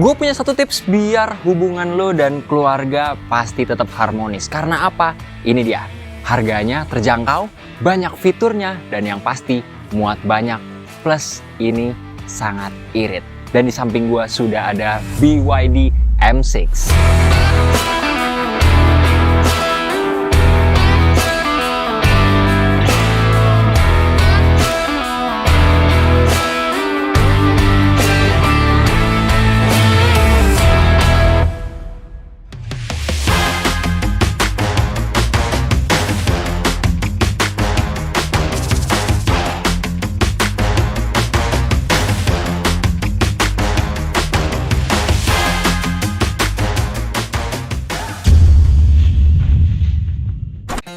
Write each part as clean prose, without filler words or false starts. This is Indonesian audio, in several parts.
Gue punya satu tips biar hubungan lo dan keluarga pasti tetap harmonis. Karena apa? Ini dia, harganya terjangkau, banyak fiturnya, dan yang pasti muat banyak. Plus ini sangat irit. Dan di samping gue sudah ada BYD M6.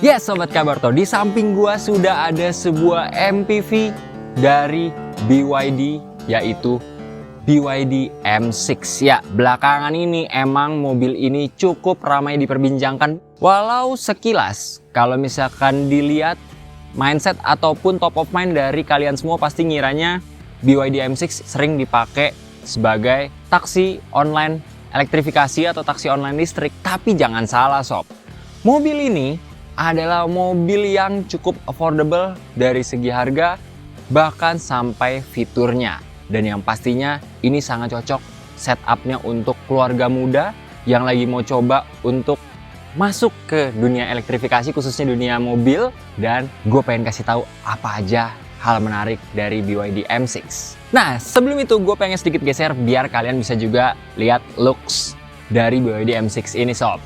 Yes Sobat Kabarto, di samping gua sudah ada sebuah MPV dari BYD, yaitu BYD M6. Ya, belakangan ini emang mobil ini cukup ramai diperbincangkan. Walau sekilas, kalau misalkan dilihat mindset ataupun top of mind dari kalian semua pasti ngiranya BYD M6 sering dipakai sebagai taksi online elektrifikasi atau taksi online listrik. Tapi jangan salah sob, mobil ini adalah mobil yang cukup affordable dari segi harga, bahkan sampai fiturnya. Dan yang pastinya ini sangat cocok setupnya untuk keluarga muda yang lagi mau coba untuk masuk ke dunia elektrifikasi, khususnya dunia mobil. Dan gue pengen kasih tahu apa aja hal menarik dari BYD M6. Nah, sebelum itu gue pengen sedikit geser biar kalian bisa juga lihat looks dari BYD M6 ini sob.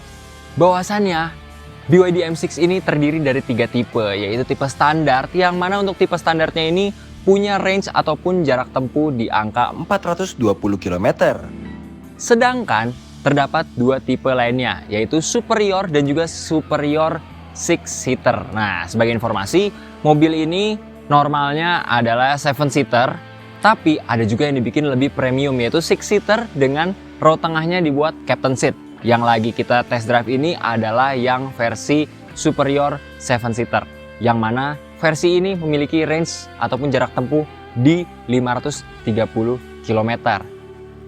Bahwasannya BYD M6 ini terdiri dari 3 tipe, yaitu tipe standar, yang mana untuk tipe standarnya ini punya range ataupun jarak tempuh di angka 420 km. Sedangkan terdapat 2 tipe lainnya, yaitu superior dan juga superior 6-seater. Nah, sebagai informasi, mobil ini normalnya adalah 7-seater, tapi ada juga yang dibikin lebih premium, yaitu 6-seater dengan row tengahnya dibuat captain seat. Yang lagi kita test drive ini adalah yang versi superior 7-seater, yang mana versi ini memiliki range ataupun jarak tempuh di 530 km.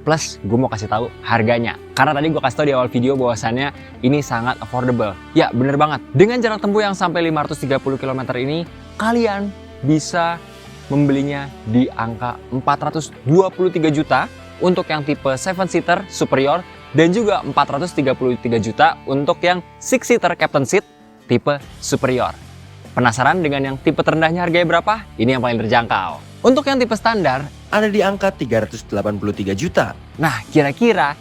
Plus gue mau kasih tahu harganya, karena tadi gue kasih tahu di awal video bahwasannya ini sangat affordable. Ya bener banget, dengan jarak tempuh yang sampai 530 km ini kalian bisa membelinya di angka 423 juta untuk yang tipe 7-seater superior, dan juga 433 juta untuk yang 6-seater captain seat tipe superior. Penasaran dengan yang tipe terendahnya harganya berapa? Ini yang paling terjangkau. Untuk yang tipe standar ada di angka 383 juta. Nah, kira-kira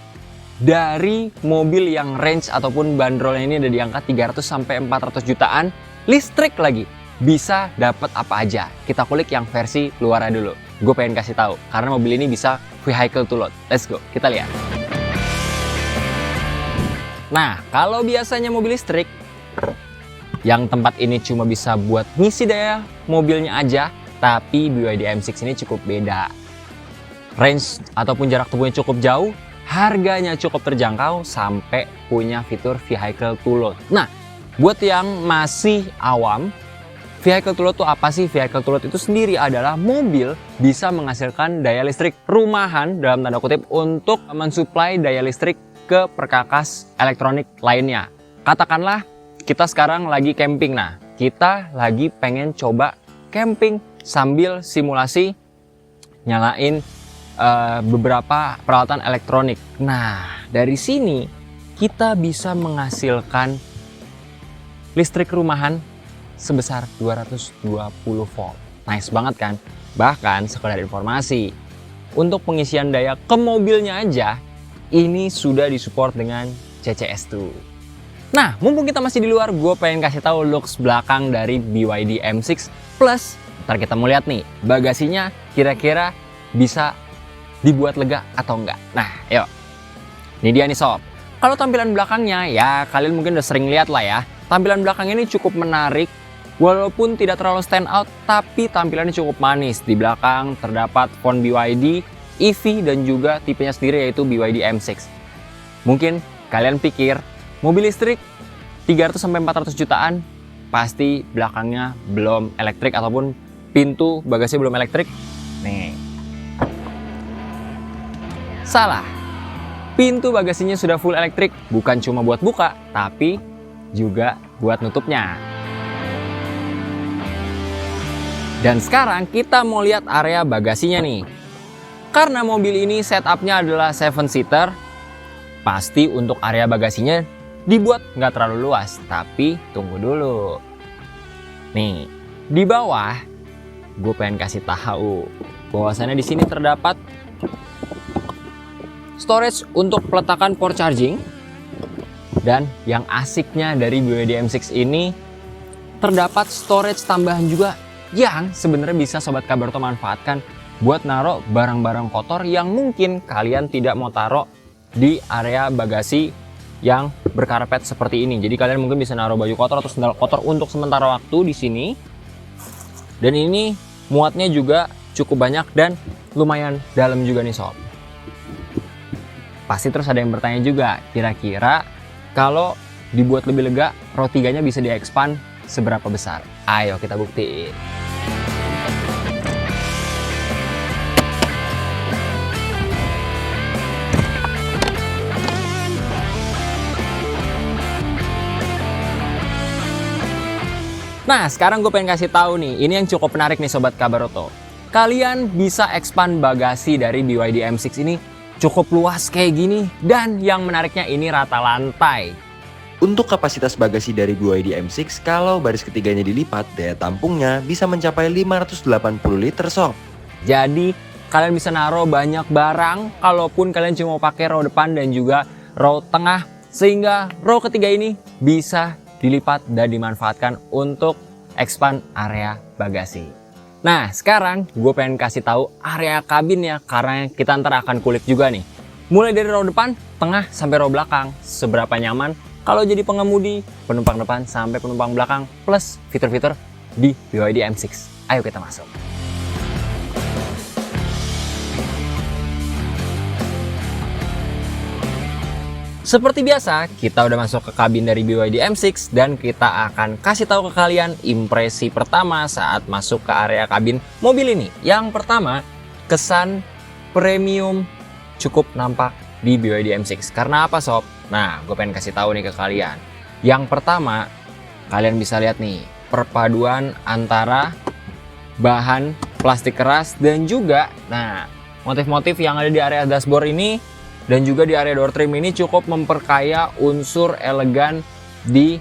dari mobil yang range ataupun bandrolnya ini ada di angka 300 sampai 400 jutaan, listrik lagi, bisa dapat apa aja? Kita kulik yang versi luarnya dulu. Gue pengen kasih tahu karena mobil ini bisa vehicle to load. Let's go, kita lihat. Nah, kalau biasanya mobil listrik yang tempat ini cuma bisa buat ngisi daya mobilnya aja, tapi BYD M6 ini cukup beda. Range ataupun jarak tempuhnya cukup jauh, harganya cukup terjangkau, sampai punya fitur vehicle to load. Nah, buat yang masih awam, vehicle to load itu apa sih? Vehicle to load itu sendiri adalah mobil bisa menghasilkan daya listrik rumahan dalam tanda kutip untuk mensuplai daya listrik ke perkakas elektronik lainnya. Katakanlah kita sekarang lagi camping. Nah, kita lagi pengen coba camping sambil simulasi nyalain beberapa peralatan elektronik. Nah, dari sini kita bisa menghasilkan listrik rumahan sebesar 220 volt. Nice banget kan? Bahkan sekedar informasi, untuk pengisian daya ke mobilnya aja ini sudah disupport dengan CCS2. Nah, mumpung kita masih di luar, gue pengen kasih tahu looks belakang dari BYD M6 Plus. Ntar kita mau lihat nih, bagasinya kira-kira bisa dibuat lega atau enggak. Nah, yuk. Ini dia nih sob. Kalau tampilan belakangnya, ya kalian mungkin udah sering lihat lah ya. Tampilan belakang ini cukup menarik. Walaupun tidak terlalu stand out, tapi tampilannya cukup manis. Di belakang terdapat font BYD, EV, dan juga tipenya sendiri yaitu BYD M6. Mungkin kalian pikir mobil listrik 300-400 jutaan pasti belakangnya belum elektrik ataupun pintu bagasinya belum elektrik. Nih. Salah. Pintu bagasinya sudah full elektrik, bukan cuma buat buka, tapi juga buat nutupnya. Dan sekarang kita mau lihat area bagasinya nih. Karena mobil ini setupnya adalah 7-seater, pasti untuk area bagasinya dibuat nggak terlalu luas. Tapi tunggu dulu. Nih, di bawah gue pengen kasih tahu bahwasannya di sini terdapat storage untuk peletakan port charging. Dan yang asiknya dari BYD M6 ini terdapat storage tambahan juga yang sebenarnya bisa Sobat Kabaroto manfaatkan buat naruh barang-barang kotor yang mungkin kalian tidak mau taruh di area bagasi yang berkarpet seperti ini. Jadi kalian mungkin bisa naruh baju kotor atau sandal kotor untuk sementara waktu di sini. Dan ini muatnya juga cukup banyak dan lumayan dalam juga nih sob. Pasti terus ada yang bertanya juga, kira-kira kalau dibuat lebih lega, row 3-nya bisa di-expand seberapa besar? Ayo kita buktiin. Nah, sekarang gue pengen kasih tahu nih, ini yang cukup menarik nih Sobat Kabaroto. Kalian bisa expand bagasi dari BYD M6 ini cukup luas kayak gini, dan yang menariknya ini rata lantai. Untuk kapasitas bagasi dari BYD M6, kalau baris ketiganya dilipat, daya tampungnya bisa mencapai 580 liter sob. Jadi kalian bisa naruh banyak barang, kalaupun kalian cuma mau pakai row depan dan juga row tengah, sehingga row ketiga ini bisa dilipat dan dimanfaatkan untuk expand area bagasi. Nah, sekarang gue pengen kasih tahu area kabinnya karena kita ntar akan kulik juga nih. Mulai dari row depan, tengah, sampai row belakang. Seberapa nyaman kalau jadi pengemudi, penumpang depan sampai penumpang belakang, plus fitur-fitur di BYD M6. Ayo kita masuk. Seperti biasa, kita udah masuk ke kabin dari BYD M6 dan kita akan kasih tahu ke kalian impresi pertama saat masuk ke area kabin mobil ini. Yang pertama, kesan premium cukup nampak di BYD M6. Karena apa sob? Nah, gue pengen kasih tahu nih ke kalian. Yang pertama, kalian bisa lihat nih, perpaduan antara bahan plastik keras dan juga, nah, motif-motif yang ada di area dashboard ini dan juga di area door trim ini cukup memperkaya unsur elegan di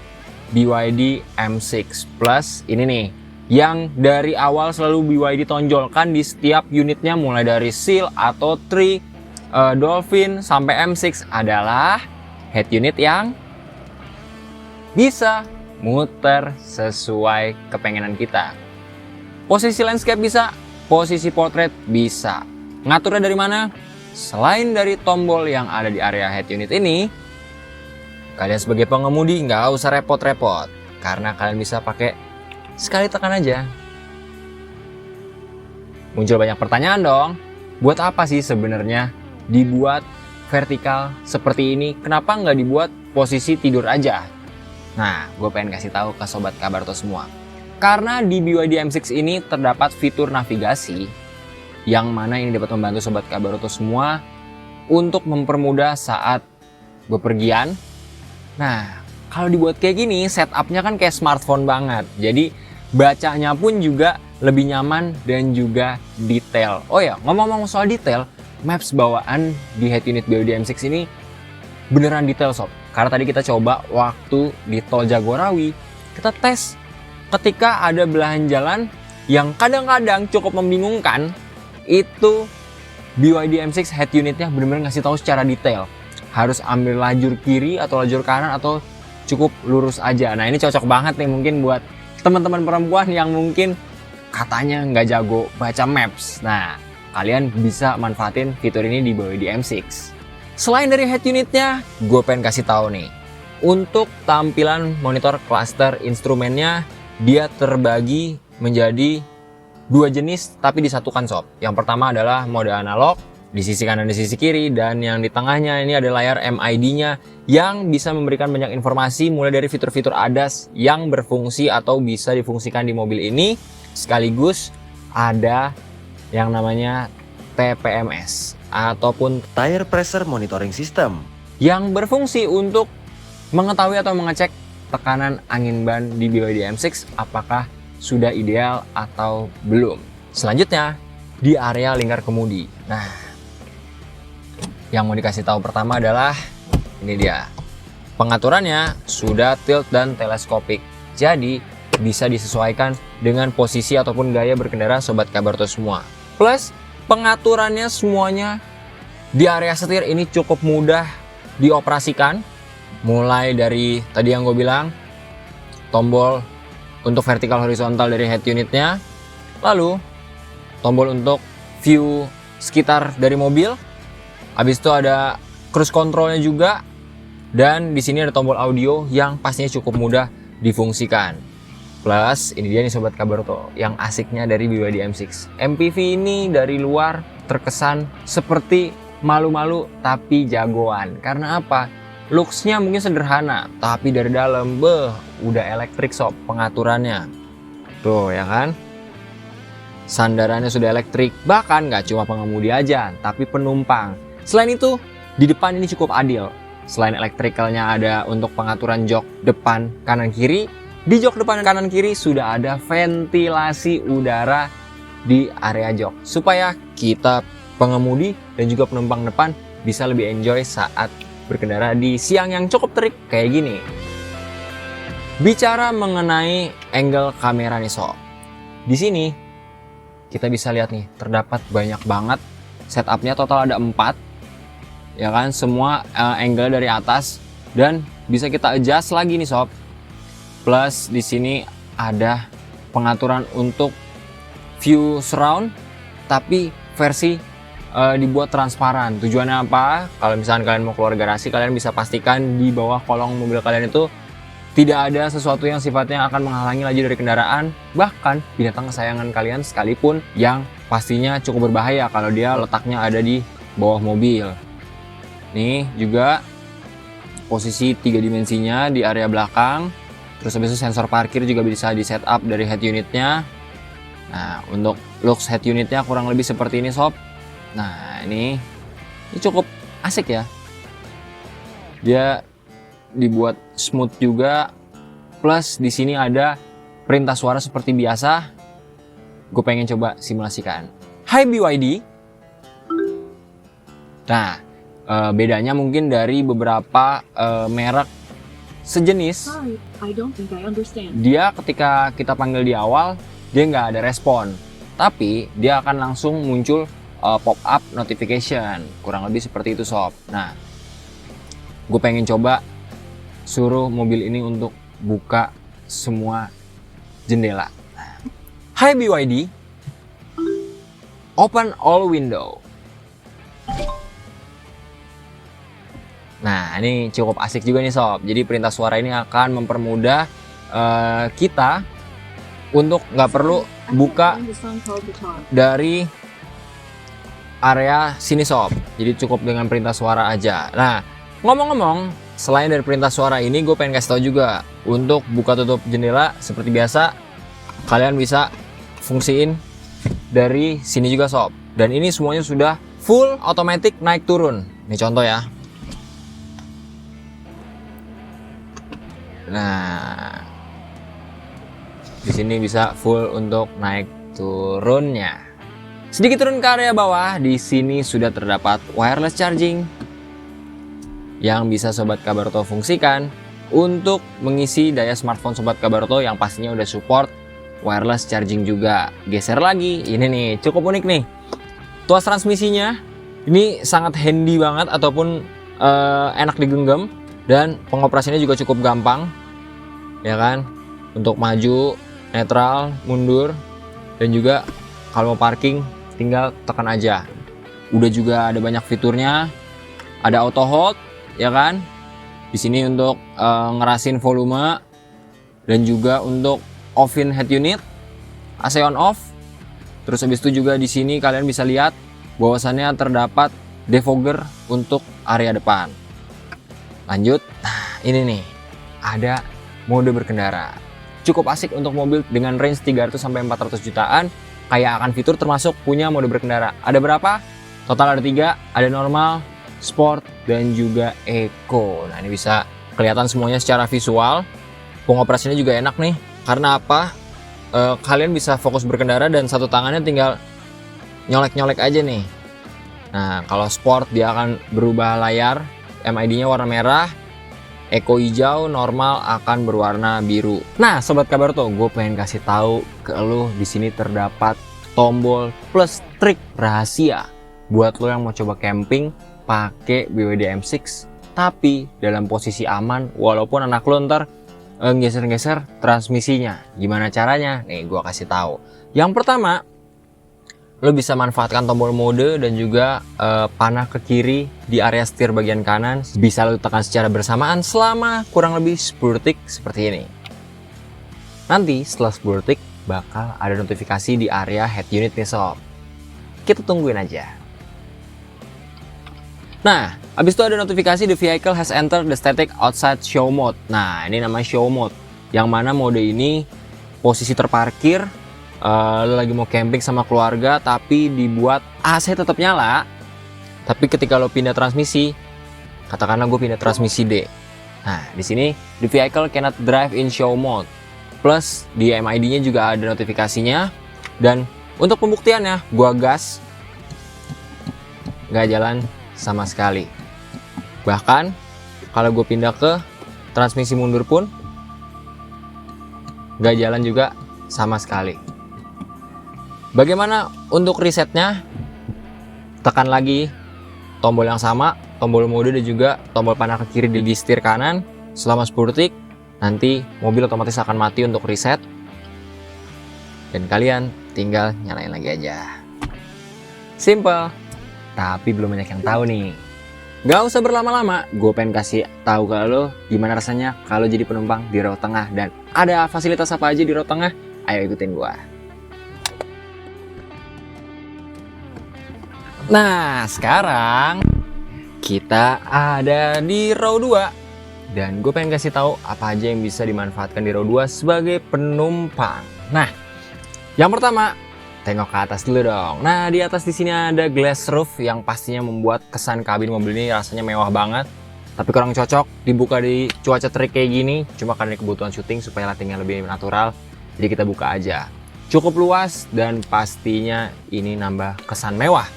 BYD M6 Plus ini nih, yang dari awal selalu BYD tonjolkan di setiap unitnya, mulai dari Seal atau Tree, Dolphin sampai M6 adalah head unit yang bisa muter sesuai kepengenan kita. Posisi landscape bisa, posisi portrait bisa. Ngaturnya dari mana? Selain dari tombol yang ada di area head unit ini, kalian sebagai pengemudi nggak usah repot-repot, karena kalian bisa pakai sekali tekan aja. Muncul banyak pertanyaan dong, buat apa sih sebenarnya dibuat vertikal seperti ini? Kenapa nggak dibuat posisi tidur aja? Nah, gue pengen kasih tahu ke Sobat Kabaroto semua. Karena di BYD M6 ini terdapat fitur navigasi yang mana ini dapat membantu Sobat Kabaroto semua untuk mempermudah saat bepergian. Nah, kalau dibuat kayak gini, setupnya kan kayak smartphone banget. Jadi bacanya pun juga lebih nyaman dan juga detail. Oh ya, ngomong-ngomong soal detail, maps bawaan di head unit BYD M6 ini beneran detail sob. Karena tadi kita coba waktu di tol Jagorawi, kita tes ketika ada belahan jalan yang kadang-kadang cukup membingungkan, itu BYD M6 head unitnya benar-benar ngasih tahu secara detail. Harus ambil lajur kiri atau lajur kanan atau cukup lurus aja. Nah, ini cocok banget nih mungkin buat teman-teman perempuan yang mungkin katanya nggak jago baca maps. Nah, kalian bisa manfaatin fitur ini di BYD M6. Selain dari head unitnya, gue pengen kasih tahu nih. Untuk tampilan monitor cluster instrumennya, dia terbagi menjadi dua jenis tapi disatukan sob. Yang pertama adalah mode analog di sisi kanan dan di sisi kiri, dan yang di tengahnya ini ada layar MID-nya yang bisa memberikan banyak informasi mulai dari fitur-fitur ADAS yang berfungsi atau bisa difungsikan di mobil ini, sekaligus ada yang namanya TPMS ataupun Tire Pressure Monitoring System. yang berfungsi untuk mengetahui atau mengecek tekanan angin ban di BYD M6 apakah sudah ideal atau belum. Selanjutnya di area lingkar kemudi. Nah, yang mau dikasih tahu pertama adalah ini dia. Pengaturannya sudah tilt dan teleskopik. Jadi bisa disesuaikan dengan posisi ataupun gaya berkendara sobat Kabarto semua. Plus pengaturannya semuanya di area setir ini cukup mudah dioperasikan. Mulai dari tadi yang gue bilang, tombol untuk vertikal horizontal dari head unitnya, lalu tombol untuk view sekitar dari mobil, habis itu ada cruise controlnya juga, dan di sini ada tombol audio yang pastinya cukup mudah difungsikan. Plus ini dia nih sobat Kabarto yang asiknya dari BYD M6. MPV ini dari luar terkesan seperti malu-malu tapi jagoan. Karena apa? Looks-nya mungkin sederhana, tapi dari dalam udah elektrik sob pengaturannya. Tuh ya kan? Sandarannya sudah elektrik, bahkan nggak cuma pengemudi aja, tapi penumpang. Selain itu, di depan ini cukup adil. Selain elektrikalnya ada untuk pengaturan jok depan kanan kiri, di jok depan kanan kiri sudah ada ventilasi udara di area jok supaya kita pengemudi dan juga penumpang depan bisa lebih enjoy saat berkendara di siang yang cukup terik kayak gini. Bicara mengenai angle kamera nih sob, di sini kita bisa lihat nih terdapat banyak banget setupnya, total ada 4 ya kan, semua angle dari atas dan bisa kita adjust lagi nih sob. Plus di sini ada pengaturan untuk view surround tapi versi dibuat transparan. Tujuannya apa? Kalau misalkan kalian mau keluar garasi, kalian bisa pastikan di bawah kolong mobil kalian itu tidak ada sesuatu yang sifatnya akan menghalangi laju dari kendaraan, bahkan binatang kesayangan kalian sekalipun yang pastinya cukup berbahaya kalau dia letaknya ada di bawah mobil. Nih juga posisi 3 dimensinya di area belakang. Terus habis itu sensor parkir juga bisa di setup dari head unitnya. Nah, untuk looks head unitnya kurang lebih seperti ini sob. Nah, ini cukup asik ya. Dia dibuat smooth juga. Plus di sini ada perintah suara seperti biasa. Gue pengen coba simulasikan. Hai BYD. Nah, bedanya mungkin dari beberapa merek sejenis. Sorry, I don't think I understand. Dia ketika kita panggil di awal, dia nggak ada respon. Tapi dia akan langsung muncul pop-up notification. Kurang lebih seperti itu sob. Nah, gue pengen coba suruh mobil ini untuk buka semua jendela. Hai BYD, open all window. Nah, ini cukup asik juga nih sob. Jadi perintah suara ini akan mempermudah kita untuk nggak perlu buka dari area sini sob. Jadi cukup dengan perintah suara aja. Nah, ngomong-ngomong, selain dari perintah suara ini, gue pengen kasih tau juga untuk buka tutup jendela seperti biasa, kalian bisa fungsiin dari sini juga sob. Dan ini semuanya sudah full automatic naik turun. Ini contoh ya. Nah, di sini bisa full untuk naik turunnya. Sedikit turun ke area bawah, di sini sudah terdapat wireless charging yang bisa Sobat Kabarto fungsikan untuk mengisi daya smartphone Sobat Kabarto yang pastinya udah support wireless charging juga. Geser lagi, ini nih cukup unik nih. Tuas transmisinya ini sangat handy banget ataupun enak digenggam dan pengoperasiannya juga cukup gampang, ya kan? Untuk maju, netral, mundur, dan juga kalau mau parking tinggal tekan aja. Udah juga ada banyak fiturnya, ada auto hold, ya kan? Di sini untuk ngerasin volume dan juga untuk off-in head unit, AC on off. Terus habis itu juga di sini kalian bisa lihat bahwasannya terdapat defogger untuk area depan. Lanjut, nah ini nih ada mode berkendara. Cukup asik untuk mobil dengan range 300 sampai 400 jutaan. Kayak akan fitur termasuk punya mode berkendara. Ada berapa? Total ada 3, ada normal, sport, dan juga eco. Nah, ini bisa kelihatan semuanya secara visual. Pengoperasiannya juga enak nih. Karena apa? Kalian bisa fokus berkendara dan satu tangannya tinggal nyolek-nyolek aja nih. Nah, kalau sport dia akan berubah layar, MID-nya warna merah, eco hijau, normal akan berwarna biru. Nah, sobat kabar tuh, gue pengen kasih tahu ke lo di sini terdapat tombol plus trik rahasia buat lo yang mau coba camping pakai BYD M6 tapi dalam posisi aman walaupun anak lo ntar geser-geser transmisinya. Gimana caranya? Nih, gue kasih tahu. Yang pertama, lo bisa manfaatkan tombol mode dan juga panah ke kiri di area setir bagian kanan. Bisa lo tekan secara bersamaan selama kurang lebih 10 detik seperti ini. Nanti setelah 10 detik bakal ada notifikasi di area head unit nih sob. Kita tungguin aja. Nah, habis itu ada notifikasi the vehicle has entered the static outside show mode. Nah, ini namanya show mode. Yang mana mode ini posisi terparkir, lo lagi mau camping sama keluarga tapi dibuat AC tetap nyala. Tapi ketika lo pindah transmisi, katakanlah gue pindah transmisi D. Nah, di sini the vehicle cannot drive in show mode. Plus di MID-nya juga ada notifikasinya. Dan untuk pembuktiannya, gue gas, nggak jalan sama sekali. Bahkan kalau gue pindah ke transmisi mundur pun nggak jalan juga sama sekali. Bagaimana untuk resetnya? Tekan lagi tombol yang sama, tombol mode dan juga tombol panah ke kiri di setir kanan selama 10 detik. Nanti mobil otomatis akan mati untuk reset. Dan kalian tinggal nyalain lagi aja. Simple. Tapi belum banyak yang tahu nih. Gak usah berlama-lama, gue pengen kasih tahu ke lo gimana rasanya kalau jadi penumpang di row tengah dan ada fasilitas apa aja di row tengah. Ayo ikutin gue. Nah, sekarang kita ada di row 2 dan gue pengen kasih tahu apa aja yang bisa dimanfaatkan di row 2 sebagai penumpang. Nah, yang pertama, tengok ke atas dulu dong. Nah, di atas di sini ada glass roof yang pastinya membuat kesan kabin mobil ini rasanya mewah banget. Tapi kurang cocok dibuka di cuaca terik kayak gini, cuma karena kebutuhan syuting supaya lightingnya lebih natural. Jadi kita buka aja. Cukup luas dan pastinya ini nambah kesan mewah.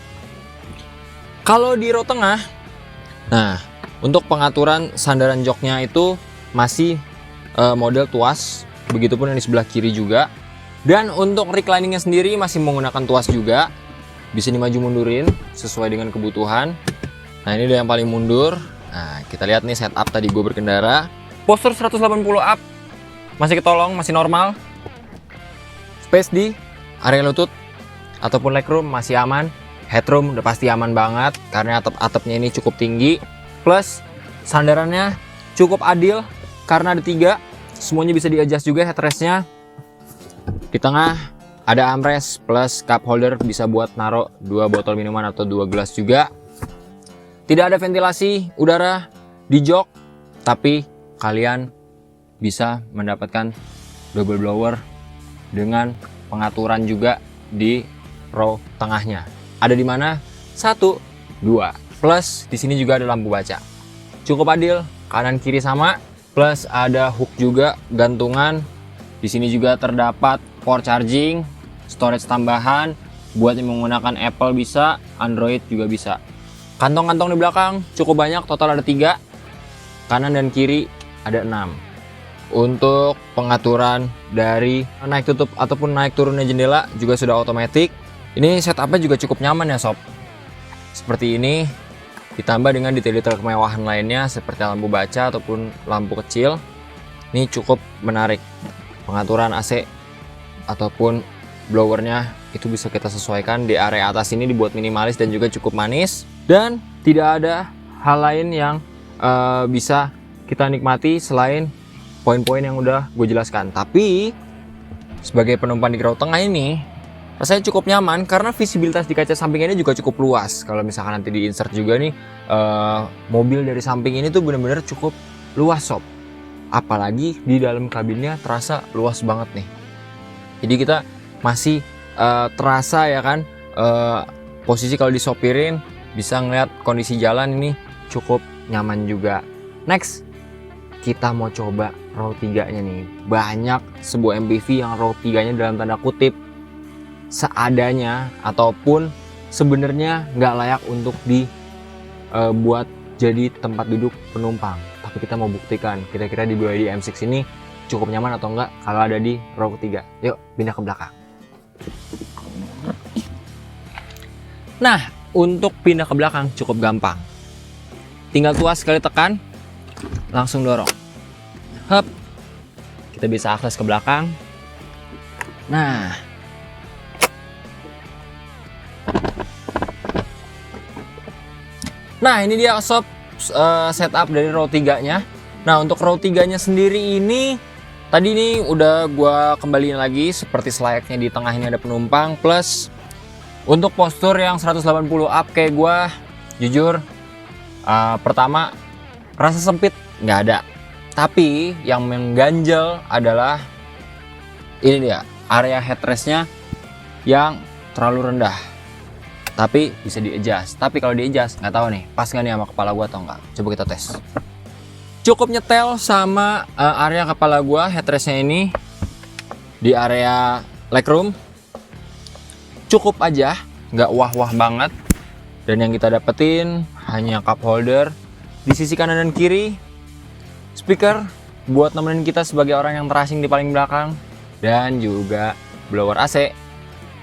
Kalau di row tengah, nah untuk pengaturan sandaran joknya itu masih model tuas, begitupun yang di sebelah kiri juga. Dan untuk recliningnya sendiri masih menggunakan tuas juga, bisa dimaju mundurin sesuai dengan kebutuhan. Nah, ini udah yang paling mundur. Nah, kita lihat nih setup tadi gue berkendara. Postur 180 up, masih ketolong, masih normal. Space di area lutut ataupun legroom masih aman. Headroom udah pasti aman banget karena atap-atapnya ini cukup tinggi. Plus sandarannya cukup adil karena ada 3. Semuanya bisa di-adjust juga headrestnya. Di tengah ada armrest plus cup holder, bisa buat naruh 2 botol minuman atau 2 gelas juga. Tidak ada ventilasi udara di jok, tapi kalian bisa mendapatkan double blower dengan pengaturan juga di row tengahnya. Ada di mana? 1, 2. Plus di sini juga ada lampu baca. Cukup adil, kanan kiri sama. Plus ada hook juga gantungan. Di sini juga terdapat port charging, storage tambahan. Buat yang menggunakan Apple bisa, Android juga bisa. Kantong-kantong di belakang cukup banyak, total ada 3. Kanan dan kiri ada 6. Untuk pengaturan dari naik tutup ataupun naik turunnya jendela juga sudah otomatis. Ini setupnya juga cukup nyaman ya sob. Seperti ini, ditambah dengan detail-detail kemewahan lainnya seperti lampu baca ataupun lampu kecil. Ini cukup menarik. Pengaturan AC ataupun blowernya itu bisa kita sesuaikan. Di area atas ini dibuat minimalis dan juga cukup manis. Dan tidak ada hal lain yang bisa kita nikmati selain poin-poin yang udah gue jelaskan. Tapi sebagai penumpang di row tengah ini rasanya cukup nyaman karena visibilitas di kaca samping ini juga cukup luas. Kalau misalkan nanti di insert juga nih mobil dari samping ini tuh bener-bener cukup luas sob. Apalagi di dalam kabinnya terasa luas banget nih. Jadi kita masih terasa ya kan posisi kalau disopirin bisa ngeliat kondisi jalan ini cukup nyaman juga. Next, kita mau coba row 3-nya nih. Banyak sebuah MPV yang row 3-nya dalam tanda kutip seadanya ataupun sebenarnya nggak layak untuk dibuat jadi tempat duduk penumpang. Tapi kita mau buktikan kira-kira di BYD M6 ini cukup nyaman atau enggak kalau ada di row 3. Yuk pindah ke belakang. Nah, untuk pindah ke belakang cukup gampang. Tinggal tuas sekali tekan, langsung dorong. Hup. Kita bisa akses ke belakang. Nah. Nah, ini dia sob setup dari row 3-nya. Nah, untuk row 3-nya sendiri ini tadi ini udah gua kembaliin lagi seperti selayaknya di tengah ini ada penumpang, plus untuk postur yang 180 up kayak gua jujur pertama rasa sempit nggak ada. Tapi yang mengganjal adalah ini dia, area headrestnya yang terlalu rendah. Tapi bisa di-adjust. Tapi kalau di-adjust nggak tahu nih, pas nggak nih sama kepala gua atau nggak. Coba kita tes. Cukup nyetel sama area kepala gua, headrestnya ini di area legroom. Cukup aja, nggak wah-wah banget. Dan yang kita dapetin hanya cup holder di sisi kanan dan kiri, speaker buat nemenin kita sebagai orang yang terasing di paling belakang, dan juga blower AC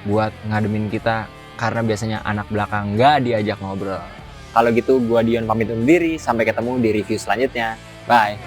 buat ngademin kita karena biasanya anak belakang nggak diajak ngobrol. Kalau gitu gua Dion pamit undur diri, sampai ketemu di review selanjutnya. Bye.